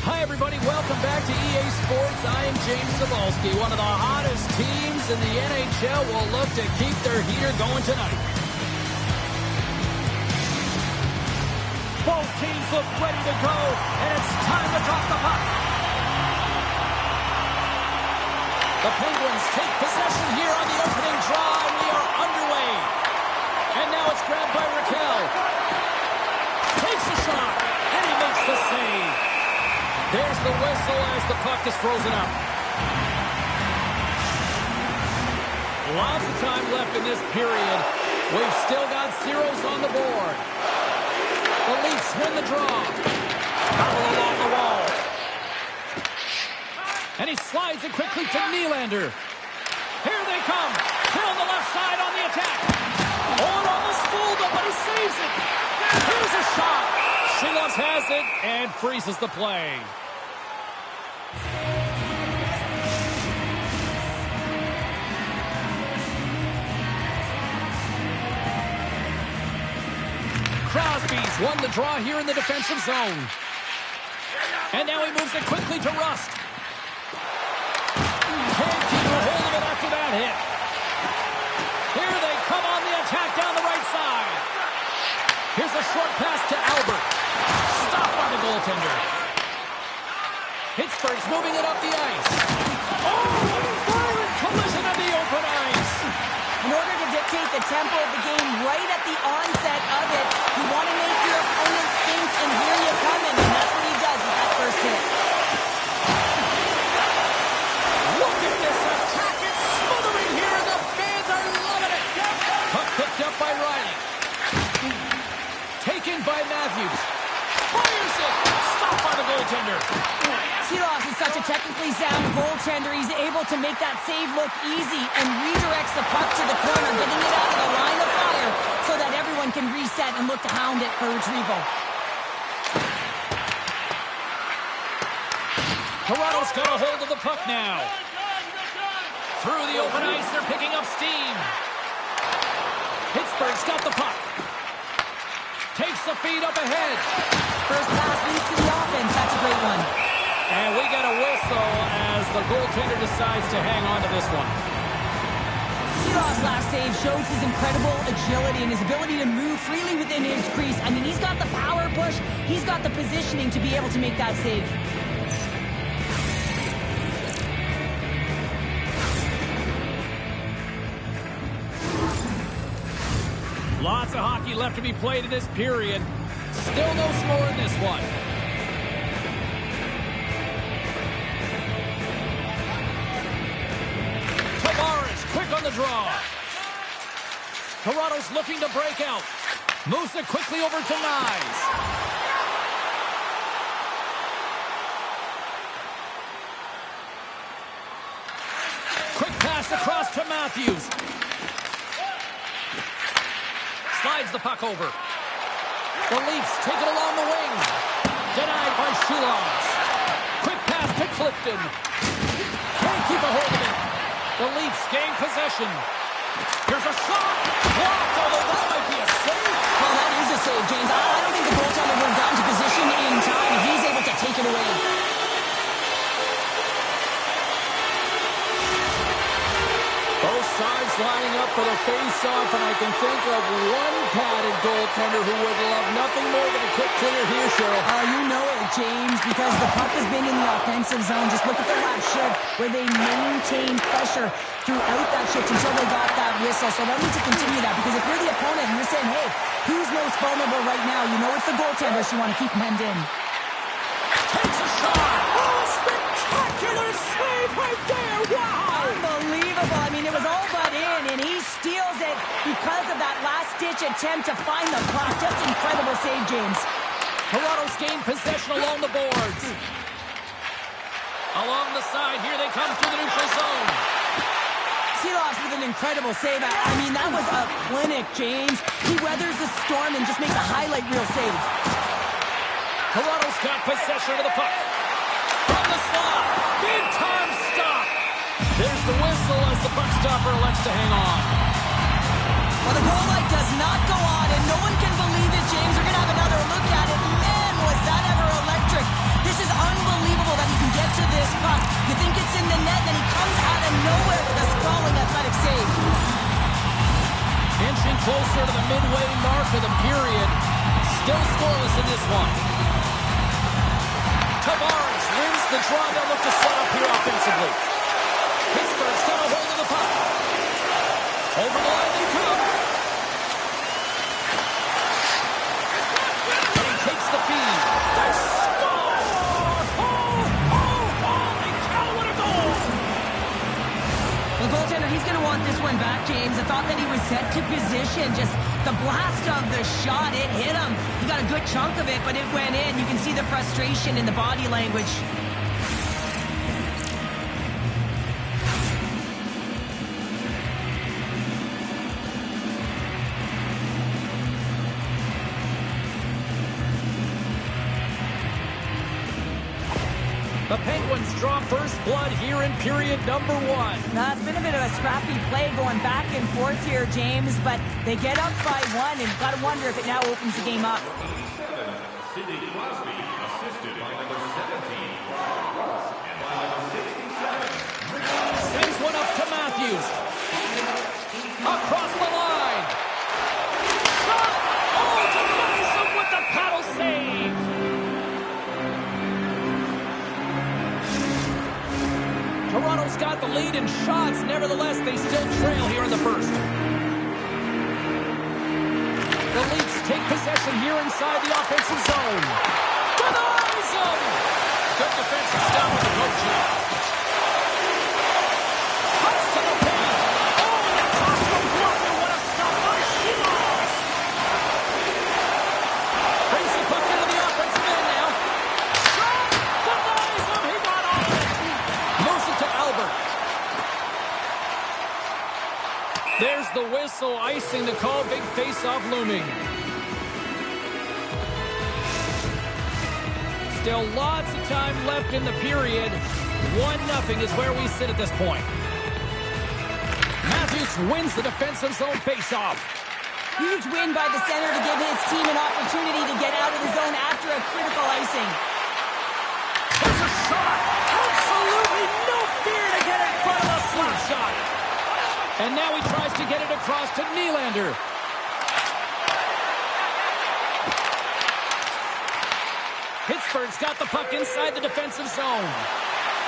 Hi, everybody. Welcome back to EA Sports. I am James Cebulski. One of the hottest teams in the NHL will look to keep their heater going tonight. Both teams look ready to go, and it's time to drop the puck. The Penguins take possession here on the opening draw, and we are underway. And now it's grabbed by Raquel. Takes a shot, and he makes the save. There's the whistle as the puck is frozen up. Lots of time left in this period. We've still got zeros on the board. The Leafs win the draw. Battle along the wall. And he slides it quickly to Nylander. Here they come. Still on the left side on the attack. Oh, it almost fooled him, but he saves it. Here's a shot. Shilos has it and freezes the play. Crosby's won the draw here in the defensive zone. And now he moves it quickly to Rust. Can't keep a hold of it after that hit. Here they come on the attack down the right side. Here's a short pass to Albert. Stopped by the goaltender. Pittsburgh's moving it up the ice. Oh, a violent collision on the open ice. In order to dictate the tempo of the game right at the onset of it, you want to make your opponent think and hear you coming, and that's what he does with that first hit. Look at this attack. It's smothering here, and the fans are loving it. Puck picked up by Riley. Taken by Matthews. Fires it. Stopped by the goaltender. Shilos is such a technically sound goaltender. He's able to make that save look easy and redirects the puck to the corner, getting it out of the line of fire so that everyone can reset and look to hound it for retrieval. Toronto's got a hold of the puck now. Through the open ice, they're picking up steam. Pittsburgh's got the puck. Takes the feed up ahead. First pass leads to the offense. That's a great one. And we got a whistle as the goaltender decides to hang on to this one. Shilos' last save shows his incredible agility and his ability to move freely within his crease. I mean, he's got the power push. He's got the positioning to be able to make that save. Lots of hockey left to be played in this period. Still no score in this one. Tavares quick on the draw. Toronto's looking to break out. Moves it quickly over to Nyes. Quick pass across to Matthews. Slides the puck over. The Leafs take it along the wing. Denied by Shilos. Quick pass to Clifton. Can't keep a hold of it. The Leafs gain possession. Here's a shot. Blocked, although that might be a save. Well, that is a save, James. I don't think the goaltender would have gotten to position in time. He's able to take it away. Both sides lining up for the face-off, and I can think of one padded goaltender who would love nothing more than a quick clear here, Cheryl. Oh, you know it, James, because the puck has been in the offensive zone. Just look at the last shift where they maintained pressure throughout that shift until they got that whistle. So they'll need to continue that, because if you're the opponent and you're saying, hey, who's most vulnerable right now? You know it's the goaltender, so you want to keep him hemmed in. Takes a shot. Oh, spectacular save right there. Wow. Unbelievable. I mean, it was all but in, and he steals it because of that last-ditch attempt to find the puck. Just incredible save, James. Toronto's gained possession along the boards. Along the side, here they come through the neutral zone. Shilos with an incredible save. I mean, that was a clinic, James. He weathers the storm and just makes a highlight reel save. Toronto's got possession of the puck. From the slot. Big time stop. There's the whistle as the puck stopper elects to hang on. Well, the goal light does not go on, and no one can believe it, James. We're going to have another look at it. Man, was that ever electric. This is unbelievable. closer to the midway mark of the period. Still scoreless in this one. Tavares wins the draw. They'll look to set up here offensively. Pittsburgh's got a hold of the puck. Over the line they come. And he takes the feed. They score! Holy cow, what a goal! The goaltender, he's going to want this one back, James. I thought that he was set to position. Just the blast of the shot, it hit him. He got a good chunk of it, but it went in. You can see the frustration in the body language. The Penguins draw first blood here in period number 1. Now, it's been a bit of a scrappy play going back and forth here, James, but they get up by 1, and you've got to wonder if it now opens the game up. Sidney Crosby, assisted by number 17, Ross, and by number 67. Sends one up to Matthews. Across the line. Shot! Oh, denies him with the paddle save. Toronto's got the lead in shots. Nevertheless, they still trail here in the first. The Leafs take possession here inside the offensive zone. Denies him! Good defensive stop with the coaching. Cuts to the paint. Oh, and that's off the block. And what a stop by Shields. Brings the puck into the offensive end now. Shot! Denies him. He got off it. Moves it to Albert. There's the whistle, icing the call. Big face-off looming. Still lots of time left in the period. 1-0 is where we sit at this point. Matthews wins the defensive zone face-off. Huge win by the center to give his team an opportunity to get out of the zone after a critical icing. There's a shot. Absolutely no fear to get in front of a slap shot. And now he tries to get it across to Nylander. Pittsburgh's got the puck inside the defensive zone.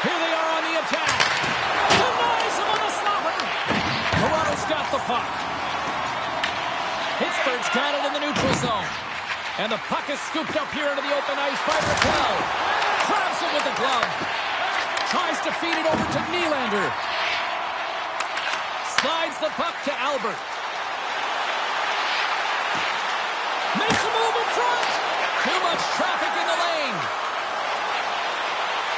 Here they are on the attack. Denies him on the stopper. Toronto's got the puck. Pittsburgh's got it in the neutral zone. And the puck is scooped up here into the open ice by Raquel. Grabs it with the glove. Tries to feed it over to Nylander. Slides the puck to Albert. Makes a move in front. Too much traffic in the lane.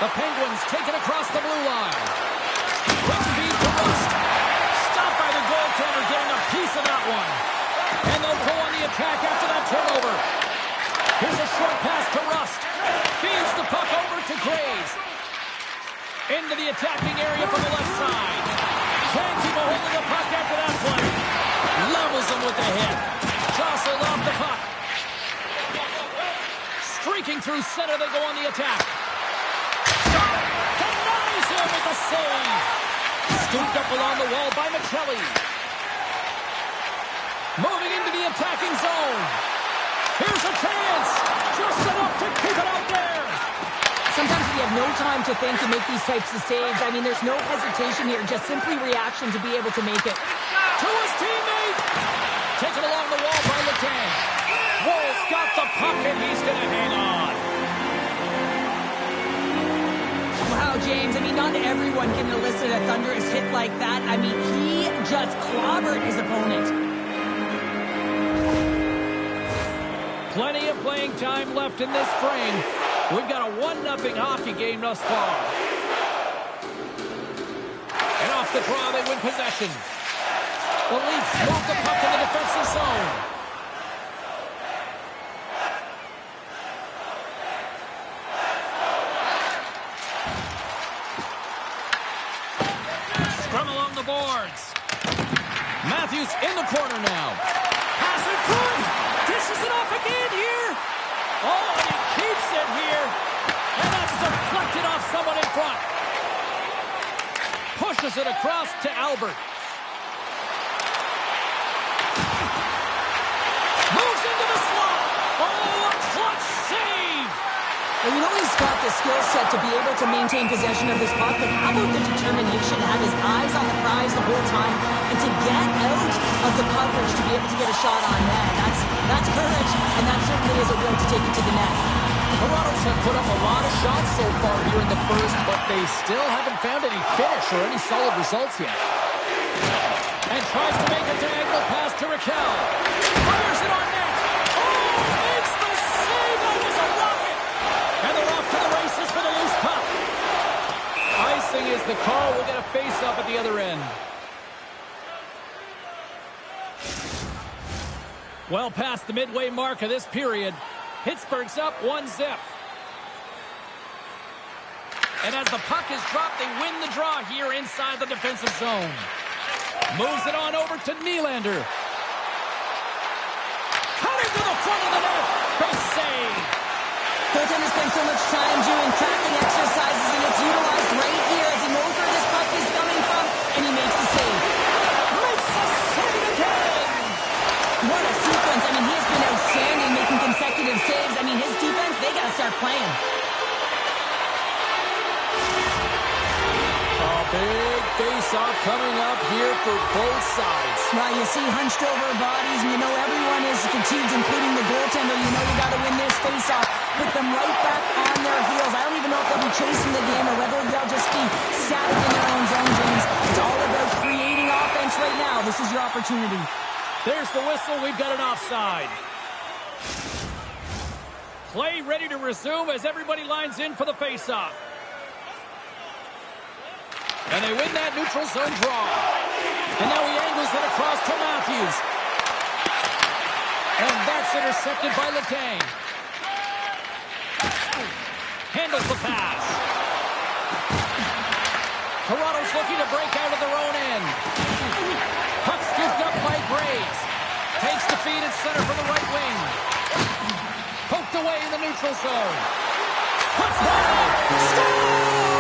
The Penguins take it across the blue line. Quick feed to Rust. Stopped by the goaltender, getting a piece of that one. And they'll go on the attack after that turnover. Here's a short pass to Rust. Feeds the puck over to Graves. Into the attacking area from the left side. Can't keep a hold of the puck after that play. Levels him with the hit. Jostled off the puck. Streaking through center, they go on the attack. Shot! Denies him with the save. Scooped up along the wall by Michelli. Moving into the attacking zone. Here's a chance. Just enough to keep it out there. Sometimes you have no time to think and make these types of saves. I mean, there's no hesitation here, just simply reaction to be able to make it. To his teammate. Taken along the wall by Letang. Wolf's got the puck and he's going to hang on. Wow, James, I mean, not everyone can elicit a thunderous hit like that. I mean, he just clobbered his opponent. Plenty of playing time left in this frame. We've got a 1-0 hockey game thus far. And off the draw, they win possession. The Leafs move the puck in the defensive zone. Scrum along the boards. Matthews in the corner now. Pass it through. Dishes it off again here. Oh, and he keeps it here. And that's deflected off someone in front. Pushes it across to Albert. the skill set to be able to maintain possession of this puck, but how about the determination to have his eyes on the prize the whole time and to get out of the coverage to be able to get a shot on net? That's courage, and that certainly is a will to take it to the net. Toronto's have put up a lot of shots so far here in the first, but they still haven't found any finish or any solid results yet. And tries to make a diagonal pass to Raquel. Fires it on net. Oh, makes the save. That was a rocket. And they're off to the races for the loose puck. Icing is the call. We'll get a face-up at the other end. Well past the midway mark of this period. Pittsburgh's up 1-0. And as the puck is dropped, they win the draw here inside the defensive zone. Moves it on over to Nylander. Cutting to the front of the net. Big save. Goaltender spends so much time doing tracking exercises, and it's utilized right here as he knows where this puck is coming from, and he makes the save. Makes the save again. What a sequence. I mean, he has been outstanding making consecutive saves. I mean, his defense, they got to start playing. Big face-off coming up here for both sides. Well, you see hunched over bodies, and you know everyone is fatigued, including the goaltender. You know you got to win this face-off. Put them right back on their heels. I don't even know if they'll be chasing the game or whether they'll just be static in their own zone, James. It's all about creating offense right now. This is your opportunity. There's the whistle. We've got an offside. Play ready to resume as everybody lines in for the face-off. And they win that neutral zone draw. And now he angles it across to Matthews. And that's intercepted by Letang. Handles the pass. Toronto's looking to break out of their own end. Puck scooped up by Graves. Takes the feed at center for the right wing. Poked away in the neutral zone. Puts one in. Scores!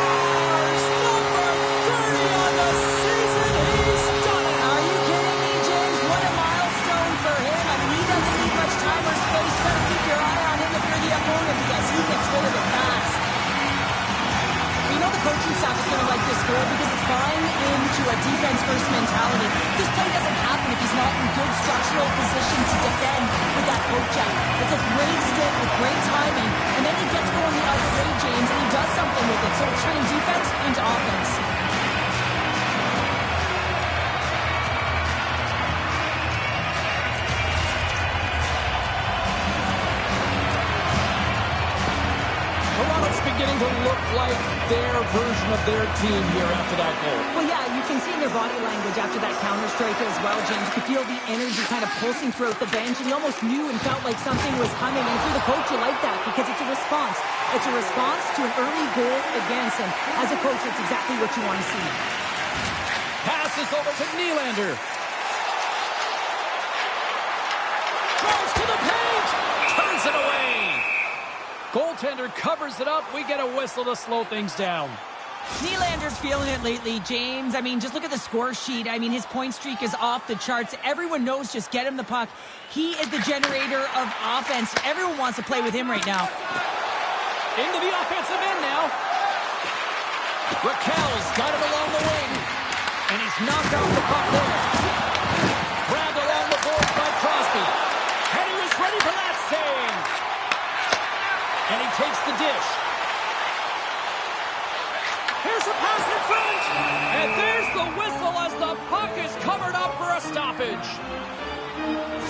Number 30 on the season. He's done it. Are you kidding me, James? What a milestone for him. I mean, he doesn't need much time or space. You gotta keep your eye on him if you're the opponent because he gets rid of it fast. We know the coaching staff is going to like this goal because it's buying into a defense-first mentality. This play doesn't happen if he's not in good structural position to defend with that poke check. It's a great stick with great timing, and then he gets going the other way, James, and he does something with it. So it's turning defense into offense. Beginning to look like their version of their team here after that goal. Well, yeah, you can see in their body language after that counter-strike as well, James. You could feel the energy kind of pulsing throughout the bench, and you almost knew and felt like something was coming. And if you're the coach, you like that because it's a response. It's a response to an early goal against, and as a coach, it's exactly what you want to see. Passes over to Nylander. Drives to the paint. Turns it away. Goaltender covers it up. We get a whistle to slow things down. Nylander's feeling it lately, James. I mean, just look at the score sheet. I mean, his point streak is off the charts. Everyone knows just get him the puck. He is the generator of offense. Everyone wants to play with him right now. Into the offensive end now. Raquel's got it along the wing. And he's knocked off the puck there. Grabbed along the boards by Crosby. And he was ready for that save. And he takes the dish. Here's a pass in front. And there's the whistle as the puck is covered up for a stoppage.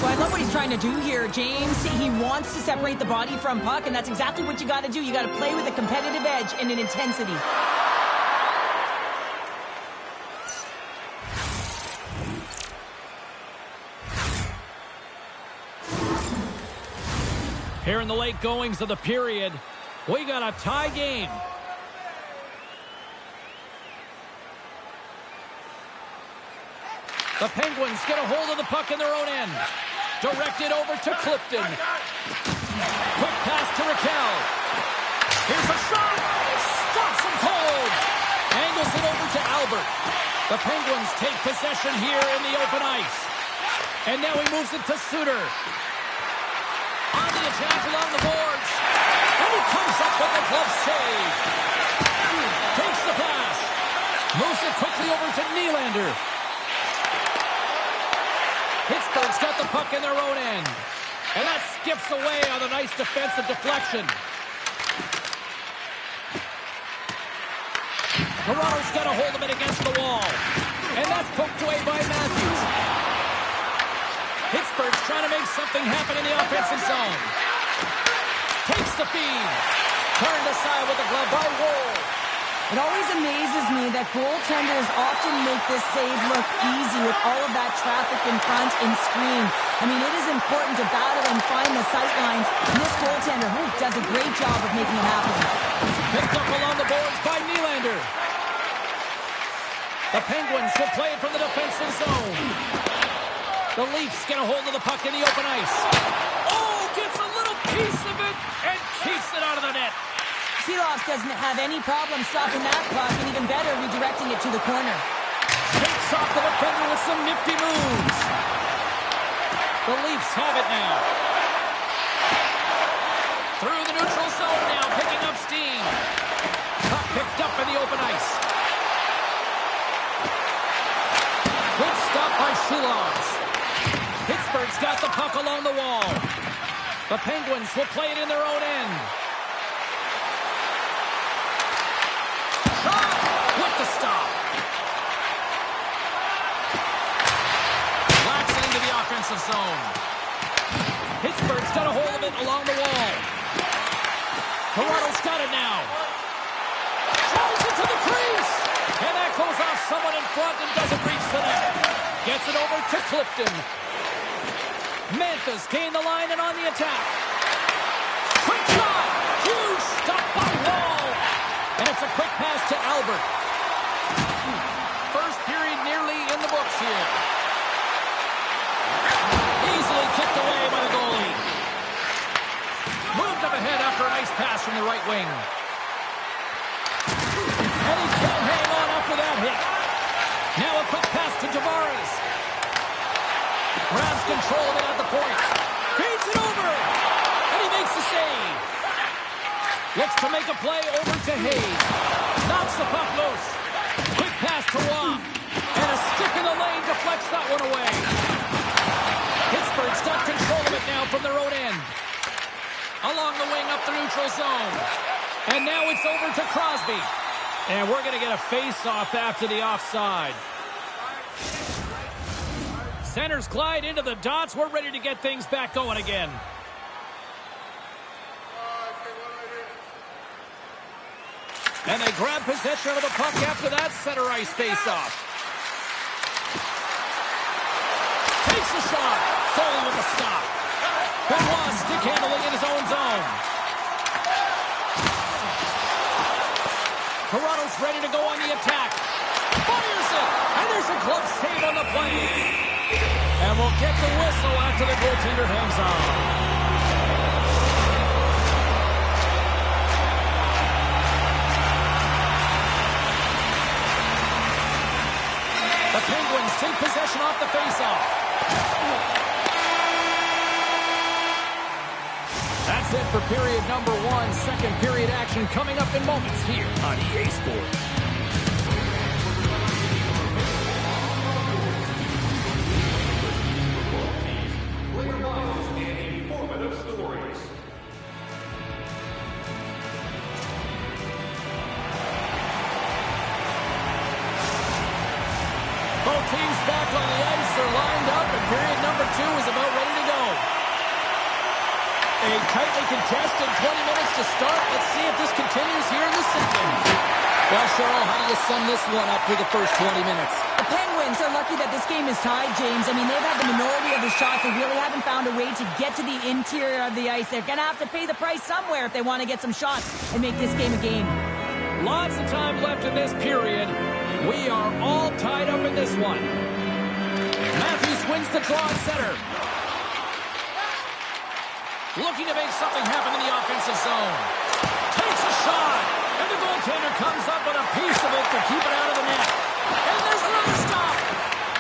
Well, I love what he's trying to do here, James. He wants to separate the body from puck, and that's exactly what you got to do. You got to play with a competitive edge and an intensity. Here in the late goings of the period, we got a tie game. The Penguins get a hold of the puck in their own end. Directed over to Clifton. Quick pass to Raquel. Here's a shot. Stops him cold. Angles it over to Albert. The Penguins take possession here in the open ice. And now he moves it to Suter. On the attack along the boards. And he comes up with the glove save. Takes the pass. Moves it quickly over to Nylander. Pittsburgh's got the puck in their own end. And that skips away on a nice defensive deflection. Toronto's got a hold of it against the wall. And that's poked away by Matthews. Pittsburgh's trying to make something happen in the offensive zone. Takes the feed. Turned aside with the glove by Woll. It always amazes me that goaltenders often make this save look easy with all of that traffic in front and screen. I mean, it is important to battle and find the sight lines. And this goaltender does a great job of making it happen. Picked up along the boards by Nylander. The Penguins will play it from the defensive zone. The Leafs get a hold of the puck in the open ice. Oh, gets a little piece of it and keeps it out of the net. Seeloff doesn't have any problem stopping that puck, and even better, redirecting it to the corner. Takes off the defender with some nifty moves. The Leafs have it now. Through the neutral zone now, picking up steam. Puck picked up in the open ice. Good stop by Shulovs. Pittsburgh's got the puck along the wall. The Penguins will play it in their own end. Shot with the stop. Locks it into the offensive zone. Pittsburgh's got a hold of it along the wall. Toronto's got it now. Throws it to the crease. And that goes off someone in front and doesn't reach the net. Gets it over to Clifton. Memphis gained the line and on the attack. Quick shot. Huge stop by Wall. And it's a quick pass to Albert. First period nearly in the books here. Easily kicked away by the goalie. Moved up ahead after a nice pass from the right wing. And he can't hang on after that hit. Now a quick pass to Tavares. Grabs control of it at the point. Feeds it over. And he makes the save. Looks to make a play over to Hayes. Knocks the puck loose. Quick pass to Waugh. And a stick in the lane deflects that one away. Pittsburgh's got control of it now from their own end. Along the wing up the neutral zone. And now it's over to Crosby. And we're going to get a face-off after the offside. Centers glide into the dots. We're ready to get things back going again. And they grab possession of the puck after that center ice face-off. Takes the shot. Foley with the stop. Benoit stick handling in his own zone. Toronto's ready to go on the attack. Fires it. And there's a glove save on the play. And we'll get the whistle after the goaltender hangs on. The Penguins take possession off the faceoff. That's it for period number one. Second period action coming up in moments here on EA Sports. Both teams back on the ice are lined up, and period number two is about ready to go. A tightly contested 20 minutes to start. Let's see if this continues here in the second. Well, Cheryl, how do you sum this one up through the first 20 minutes? The Penguins are lucky that this game is tied, James. I mean, they've had the minority of the shots. They really haven't found a way to get to the interior of the ice. They're going to have to pay the price somewhere if they want to get some shots and make this game a game. Lots of time left in this period. We are all tied up in this one. Matthews wins the draw at center. Looking to make something happen in the offensive zone. Takes a shot. And the goaltender comes up with a piece of it to keep it out of the net. And there's another stop.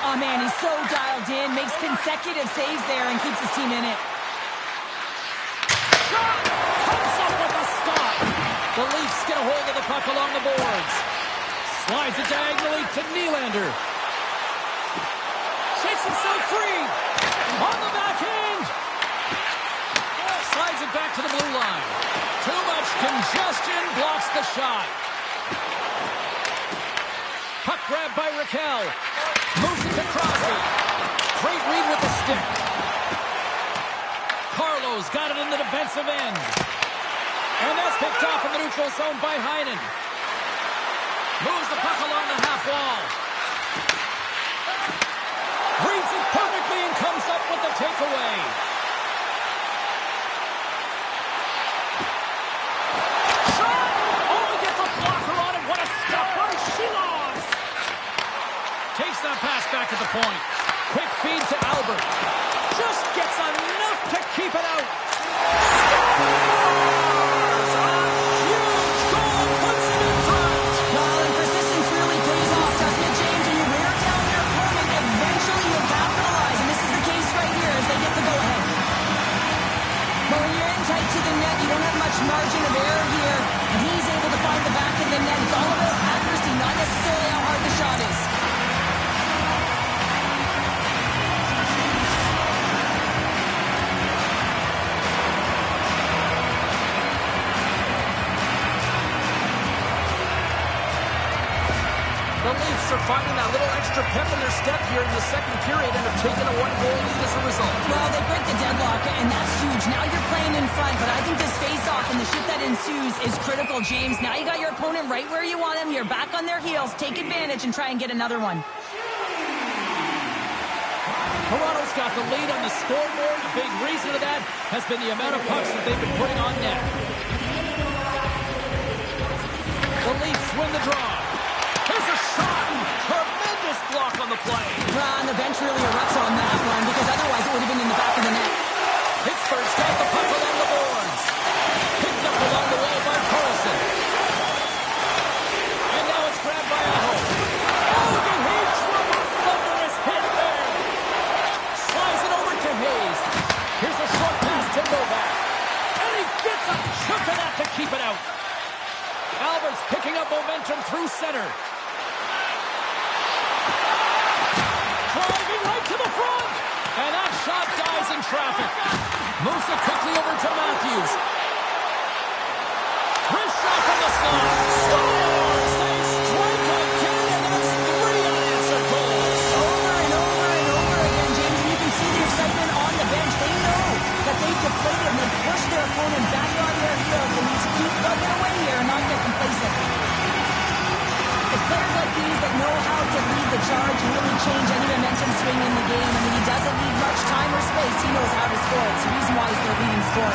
Oh, man, he's so dialed in. Makes consecutive saves there and keeps his team in it. Shot. Comes up with a stop. The Leafs get a hold of the puck along the boards. Slides it diagonally to Nylander. Shakes himself free. On the backhand. Slides it back to the blue line. Too much congestion blocks the shot. Puck grabbed by Raquel. Moves it to Crosby. Great read with the stick. Carlo's got it in the defensive end. And that's picked off in the neutral zone by Heinen. Moves the puck along the half wall. Reads it perfectly and comes up with the takeaway. Shot! Oh, he gets a blocker on it. What a stop by Shilovs. Takes that pass back at the point. Quick feed to Albert. Just gets enough to keep it out. Scores! A huge goal puts it in front. Well, and persistence really pays off, doesn't it, James? When you wear down your opponent, eventually you'll capitalize. And this is the case right here as they get the go-ahead. But when you're in tight to the net, you don't have much margin of error here. And he's able to find the back of the net. It's all about accuracy, not necessarily how hard the shot is. The Leafs are finding that little extra pep in their step here in the second period and have taken a one-goal lead as a result. Well, they break the deadlock, and that's huge. Now you're playing in front, but I think this face-off and the shift that ensues is critical, James. Now you got your opponent right where you want him. You're back on their heels. Take advantage and try and get another one. Toronto's got the lead on the scoreboard. A big reason of that has been the amount of pucks that they've been putting on net. The Leafs win the draw. Here's a shot. Tremendous block on the play. Well, and the bench really erupts on that one because otherwise it would have been in the back of the net. Pittsburgh's got the puck along the boards. Picked up along the wall by Carlson. And now it's grabbed by Aho. Oh, the Hayes from a thunderous hit there. Slides it over to Hayes. Here's a short pass to Novak. And he gets a chunk of that to keep it out. Albert's picking up momentum through center. Driving right to the front. And that shot dies in traffic. Moves it quickly over to Matthews. Wrist shot from the slot. Scores! They strike again, and that's 3 unanswered goals. Over and over and over again, James, and you can see the excitement on the bench. They know that they've deflated and they've pushed their opponent back on their heels. They need to keep plugging away here and not get complacent. It's players like these that know how to lead the charge and really change any momentum swing in the game. I mean, he doesn't need much time or space. He knows how to score. It's the reason why he's their leading scorer.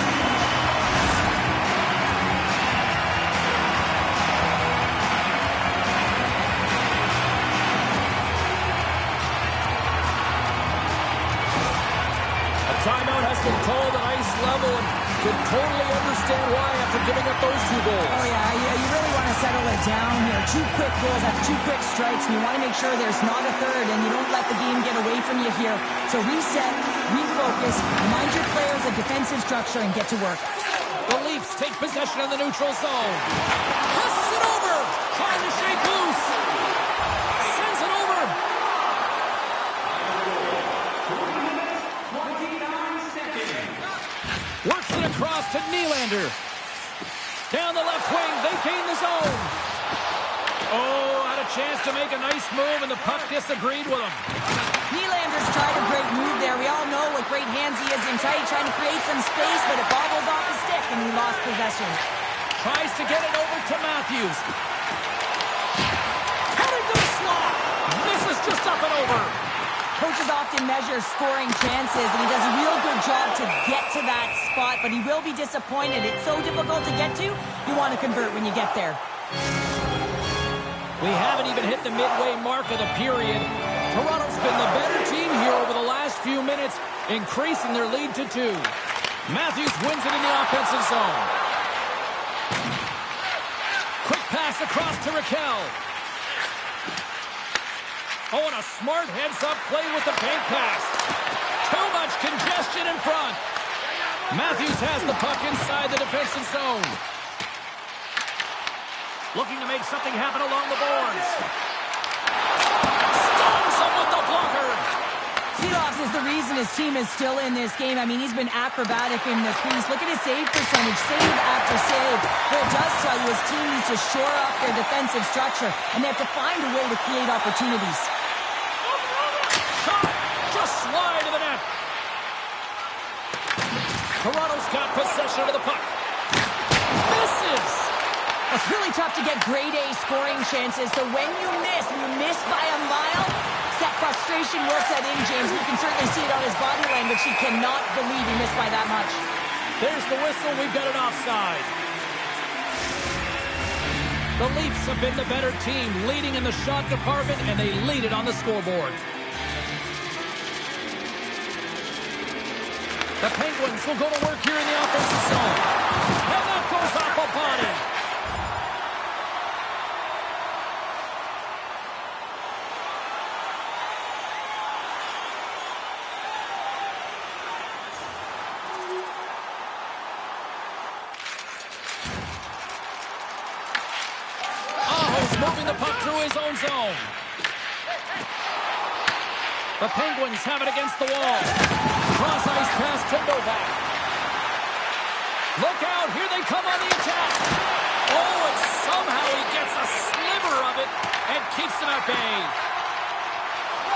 A timeout has been called at ice level, and can totally understand why after giving up those 2 goals. Oh, yeah, you really want to settle it down here. 2 quick goals after 2 quick strikes, and you want to make sure there's not a third, and you don't let the game get away from you here. So reset, refocus, remind your players of defensive structure, and get to work. The Leafs take possession of the neutral zone. Passes it over. Trying to shake loose. Sends it over. 29 seconds. Works it across to Nylander. Down the left wing, they gain the zone. Oh, had a chance to make a nice move, and the puck disagreed with him. Nylander's tried a great move there. We all know what great hands he is in tight, trying to create some space, but it bobbles off his stick, and he lost possession. Tries to get it over to Matthews. Cutting to the slot. Misses just up and over. Coaches often measure scoring chances, and he does a real good job to get to that spot, but he will be disappointed. It's so difficult to get to, you want to convert when you get there. We haven't even hit the midway mark of the period. Toronto's been the better team here over the last few minutes, increasing their lead to 2. Matthews wins it in the offensive zone. Quick pass across to Raquel. Oh, and a smart heads-up play with the paint pass. Too much congestion in front. Matthews has the puck inside the defensive zone. Looking to make something happen along the boards. Stones him with the blocker. Seeloff is the reason his team is still in this game. I mean, he's been acrobatic in the crease. Look at his save percentage, save after save. What it does tell you, his team needs to shore up their defensive structure, and they have to find a way to create opportunities. Shot! Just slide to the net. Toronto's got possession of the puck. Misses! It's really tough to get grade A scoring chances, so when you miss by a mile, that frustration will set in, James. You can certainly see it on his body language. He cannot believe he missed by that much. There's the whistle. We've got an offside. The Leafs have been the better team, leading in the shot department, and they lead it on the scoreboard. The Penguins will go to work here in the offensive zone. And that goes off a body. Moving the puck through his own zone. The Penguins have it against the wall. Cross-ice pass to Novak. Look out, here they come on the attack. Oh, and somehow he gets a sliver of it and keeps them at bay.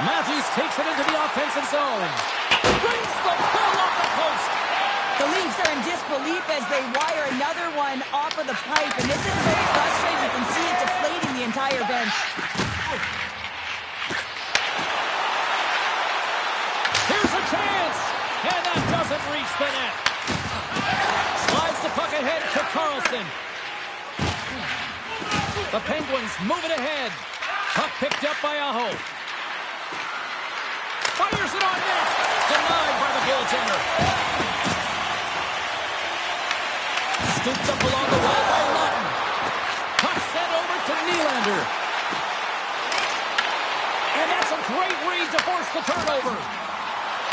Matthews takes it into the offensive zone. Brings the pull off the post. The Leafs are in disbelief as they wire another one off of the pipe, and this is very frustrating. You can see it deflating the entire bench. Here's a chance, and that doesn't reach the net. Slides the puck ahead to Carlson. The Penguins move it ahead. Puck picked up by Aho. Fires it on net. Denied by the goaltender. Scooped up along the wall by Lutton. Puck sent over to Nylander. And that's a great read to force the turnover.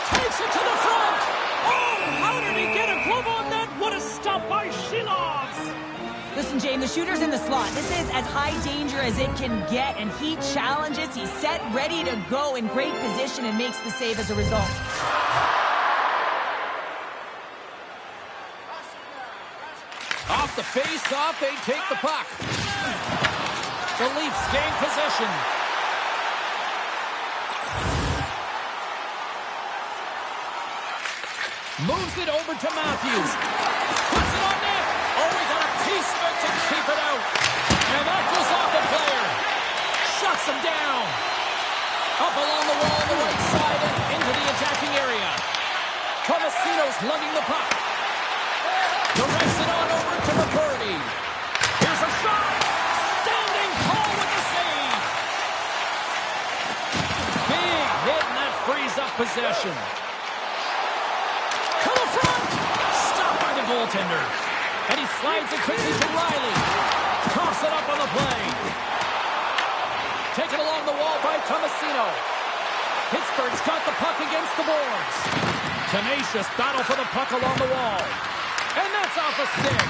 Takes it to the front. Oh, how did he get a glove on that? What a stop by Shilovs. Listen, Jane, the shooter's in the slot. This is as high danger as it can get, and he challenges. He's set, ready to go in great position, and makes the save as a result. Off the face-off, they take the puck. The Leafs gain possession. Moves it over to Matthews. Puts it on net. Oh, he got a piece of it to keep it out. And that goes off the player. Shuts him down. Up along the wall on the right side and into the attacking area. Tomasino's lugging the puck. Directs it on over to McCurdy. Here's a shot. Standing tall with the save. Big hit, and that frees up possession. To the front. Stopped by the goaltender. And he slides it quickly to Riley. Toss it up on the play. Taken along the wall by Tomasino. Pittsburgh's got the puck against the boards. Tenacious battle for the puck along the wall. And that's off a stick.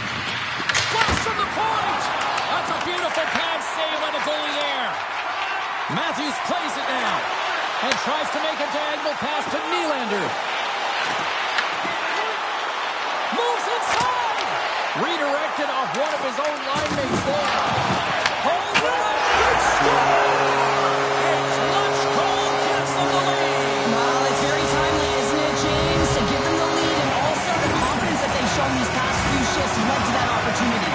Flash from the point. That's a beautiful pad save by the goalie there. Matthews plays it now. And tries to make a diagonal pass to Nylander. Moves inside. Redirected off one of his own line mates there. Holds it up. Good score. It's Lunch Call gives them the lead. Well, it's very timely, isn't it, James? To give them the lead, and also the confidence that they've shown these past few shifts led to that opportunity.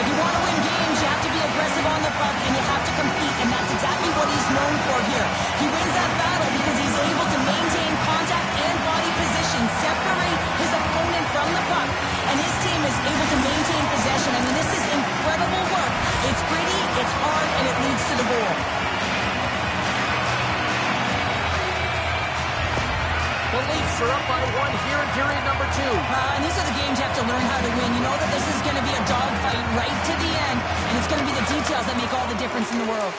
If you want to win games, you have to be aggressive on the puck, and you have to compete, and that's exactly what he's known for here. He wins that battle because he's able to maintain contact and body position, separate his opponent from the puck, and his team is able to maintain possession. I mean, this is incredible work. It's gritty, it's hard, and it leads to the goal. The Leafs are up by one here in period number 2. And these are the games you have to learn how to win. You know that this is going to be a dogfight right to the end, and it's going to be the details that make all the difference in the world.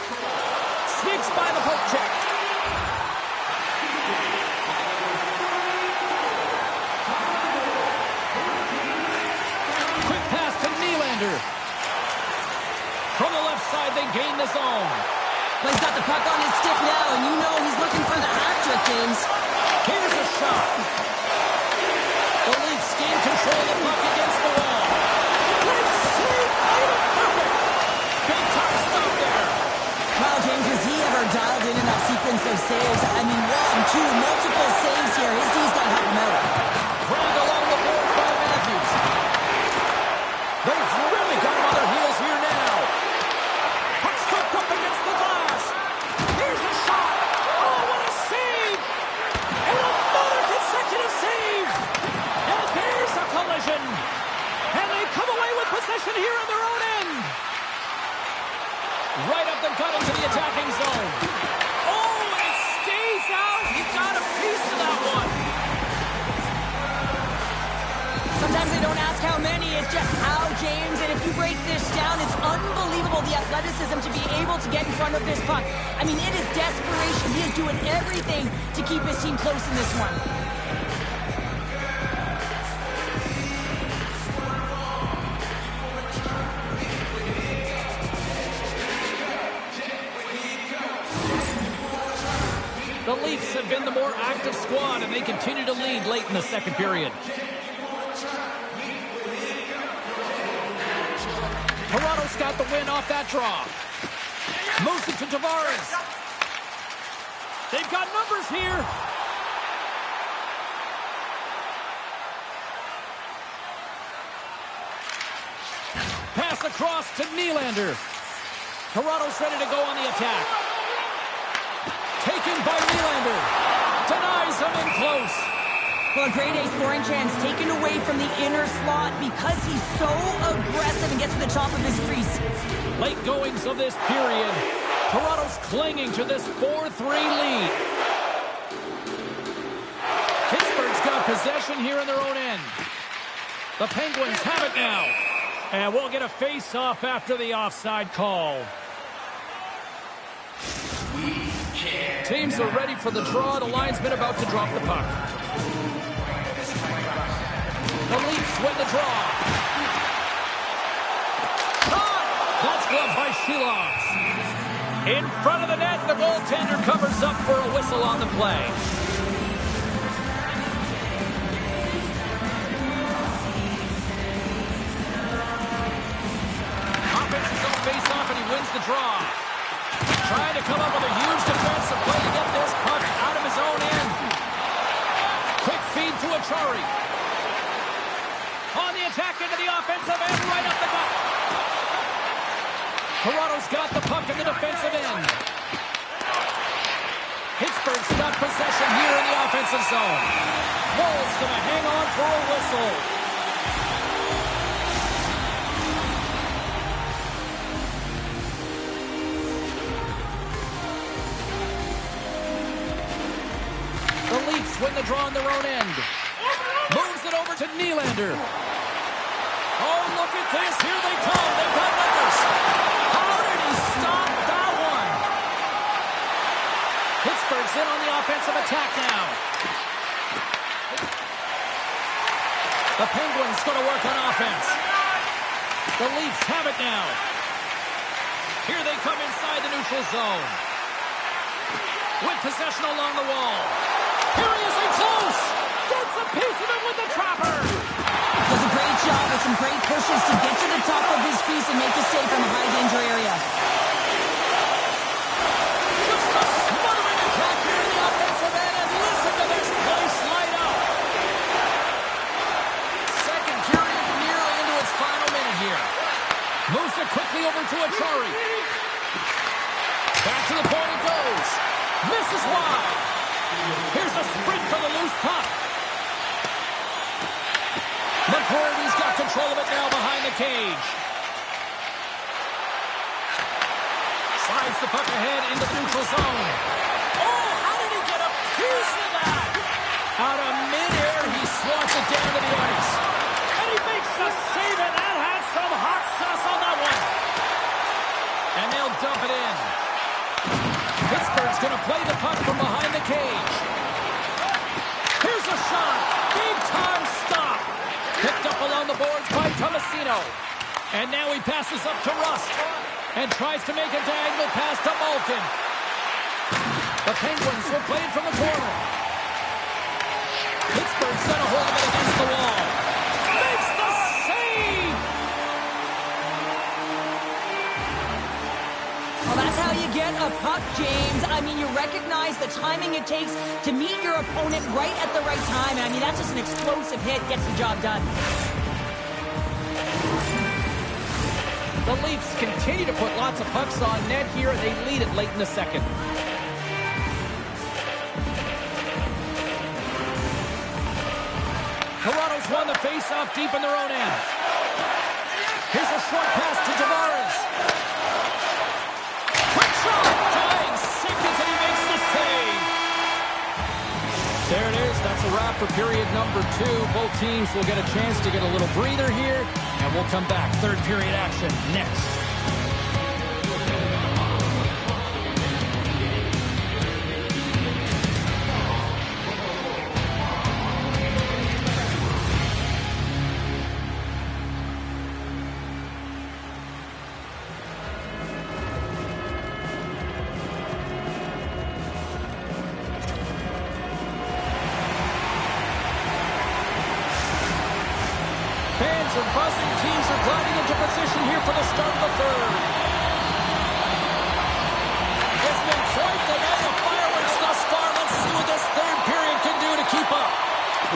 Sneaks by the poke check. Quick pass to Nylander. From the left side, they gain the zone. But he's got the puck on his stick now, and you know he's looking for the hat-trick, James. Here's a shot. The Leafs gain control of the puck against the wall. Great save. Perfect. Big time stop there. Wow, James, was he ever dialed in that sequence of saves? I mean, 1, 2, multiple saves here. His D's got to help him out. Dragged along the boards by Matthews. They've really got him on their heels here now. Puck swept up against the glass. Here's a shot. Oh, what a save. And another consecutive save. And there's a collision. And they come away with possession here on their own end. Right up the gut into the attacking zone. Oh, it stays out. He got a piece of that one. Sometimes they don't ask how many, it's just how, James. And if you break this down, it's unbelievable the athleticism to be able to get in front of this puck. I mean, it is desperation. He is doing everything to keep his team close in this one. The Leafs have been the more active squad, and they continue to lead late in the second period. Toronto's got the win off that draw. Moves it to Tavares. They've got numbers here. Pass across to Nylander. Toronto's ready to go on the attack. Taken by Nylander. Denies him in close. Well, a grade A scoring chance taken away from the inner slot because he's so aggressive and gets to the top of his crease. Late goings of this period. Toronto's clinging to this 4-3 lead. Pittsburgh's got possession here in their own end. The Penguins have it now. And we'll get a face-off after the offside call. Teams are ready for the draw. The linesman about to drop the puck. The Leafs win the draw. Shot! That's gloved by Shilovs. In front of the net, the goaltender covers up for a whistle on the play. Offensive zone face-off, and he wins the draw. Trying to come up with a huge defensive play to get this puck out of his own end. Quick feed to Achari. On the attack into the offensive end, right up the gut. Toronto's got the puck in the defensive end. Pittsburgh's got possession here in the offensive zone. Bull's going to hang on for a whistle. The Leafs win the draw on their own end. Moves it over to Nylander. Oh, look at this. Here they come. They've got numbers. How did he stop that one? Pittsburgh's in on the offensive attack now. The Penguins going to work on offense. The Leafs have it now. Here they come inside the neutral zone. With possession along the wall. Here he is in close. Gets a piece of it with the trapper. Does a great job with some great pushes to get to the top of his crease and make a save from a high-danger area. Just a smothering attack here in the offensive end, and listen to this place light up. Second period nearly into its final minute here. Moves it quickly over to Achari. Back to the point it goes. Misses wide. Here's a sprint for the loose puck. McGroarty's got control of it now behind the cage. Slides the puck ahead into the neutral zone. Oh, how did he get a piece of that? Out of midair, he swats it down to the ice. And he makes the save, and that had some hot sauce on that one. And they'll dump it in. Pittsburgh's going to play the puck from behind the cage. Here's a shot. Big time stop. Picked up along the boards by Tomasino. And now he passes up to Rust. And tries to make a diagonal pass to Malkin. The Penguins will play it from the corner. Pittsburgh's got a hold of it against the wall. Makes the save! Well, that's how you get a puck, James. I mean, you recognize the timing it takes to meet your opponent right at the right time. I mean, that's just an explosive hit. Gets the job done. The Leafs continue to put lots of pucks on net here. They lead it late in the second. Toronto's won the face-off deep in their own end. Here's a short pass to Tavares. Quick shot! Dying seconds and he makes the save. There it is. That's a wrap for period number 2. Both teams will get a chance to get a little breather here. And we'll come back. Third period action next. Fans are buzzing. Teams are gliding into position here for the start of the third. It's been quite the night of fireworks thus far. Let's see what this third period can do to keep up.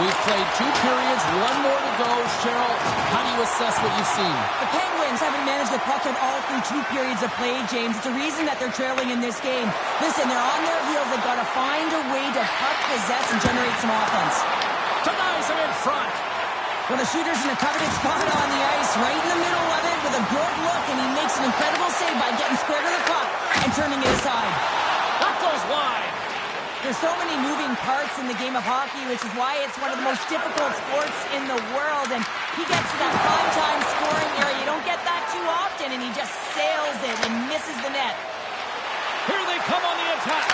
We've played 2 periods, 1 more to go. Cheryl, how do you assess what you've seen? The Penguins haven't managed the puck at all through 2 periods of play, James. It's a reason that they're trailing in this game. Listen, they're on their heels. They've got to find a way to puck possess and generate some offense. Denies him in front. Well, the shooter's in a coveted spot on the ice, right in the middle of it with a good look, and he makes an incredible save by getting square to the puck and turning it aside. That goes wide. There's so many moving parts in the game of hockey, which is why it's one of the most difficult sports in the world, and he gets to that prime-time scoring area. You don't get that too often, and he just sails it and misses the net. Here they come on the attack.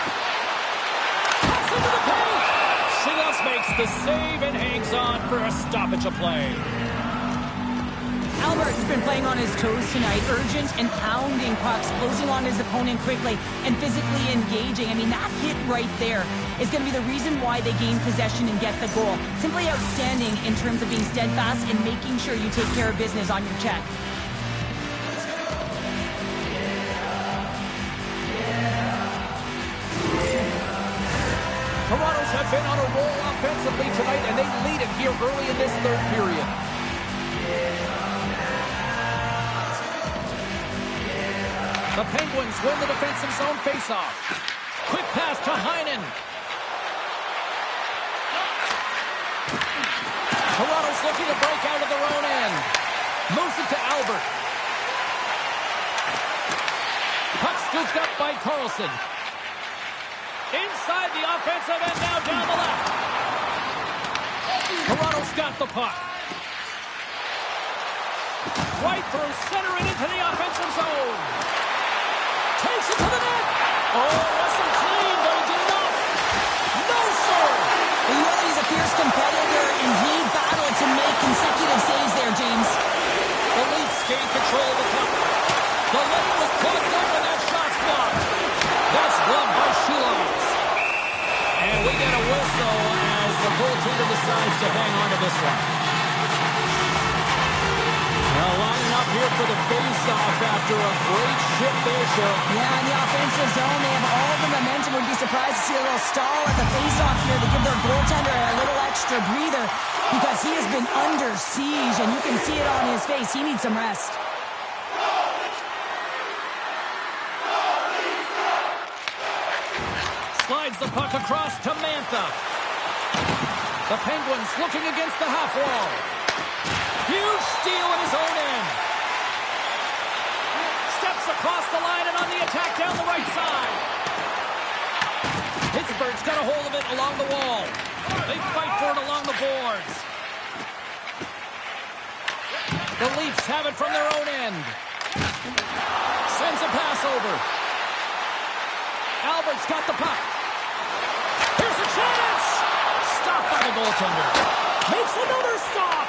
Pass into the paint. Silas makes the save and hangs on for a stoppage of play. Albert's been playing on his toes tonight, urgent and pounding pucks, closing on his opponent quickly and physically engaging. I mean, that hit right there is going to be the reason why they gain possession and get the goal. Simply outstanding in terms of being steadfast and making sure you take care of business on your check. Toronto's have been on a roll offensively tonight, and they lead it here early in this third period. The Penguins win the defensive zone faceoff. Quick pass to Heinen. Toronto's looking to break out of their own end. Moves it to Albert. Puck scooped up by Carlson. Inside the offensive end, now down the left. Toronto's got the puck. Right through center and into the offensive zone. Takes it to the net. Oh, wasn't clean, but he did enough. No, sir. Well, you know that he's a fierce competitor, and he battled to make consecutive saves there, James. The Leafs gain control of the puck. The lane was plugged up and that shot's blocked. That's gloved by Shulovs. And we get a whistle as the goaltender decides to hang on to this one. Now lining up here for the face-off after a great shift there, Cheryl. Yeah, in the offensive zone, they have all the momentum. Would be surprised to see a little stall at the face-off here to give their goaltender a little extra breather because he has been under siege, and you can see it on his face. He needs some rest. Slides the puck across to Mantha. The Penguins looking against the half wall. Huge steal in his own end. Steps across the line and on the attack down the right side. Pittsburgh's got a hold of it along the wall. They fight for it along the boards. The Leafs have it from their own end. Sends a pass over. Albert's got the puck. Here's a chance! Stopped by the goaltender. Makes another stop.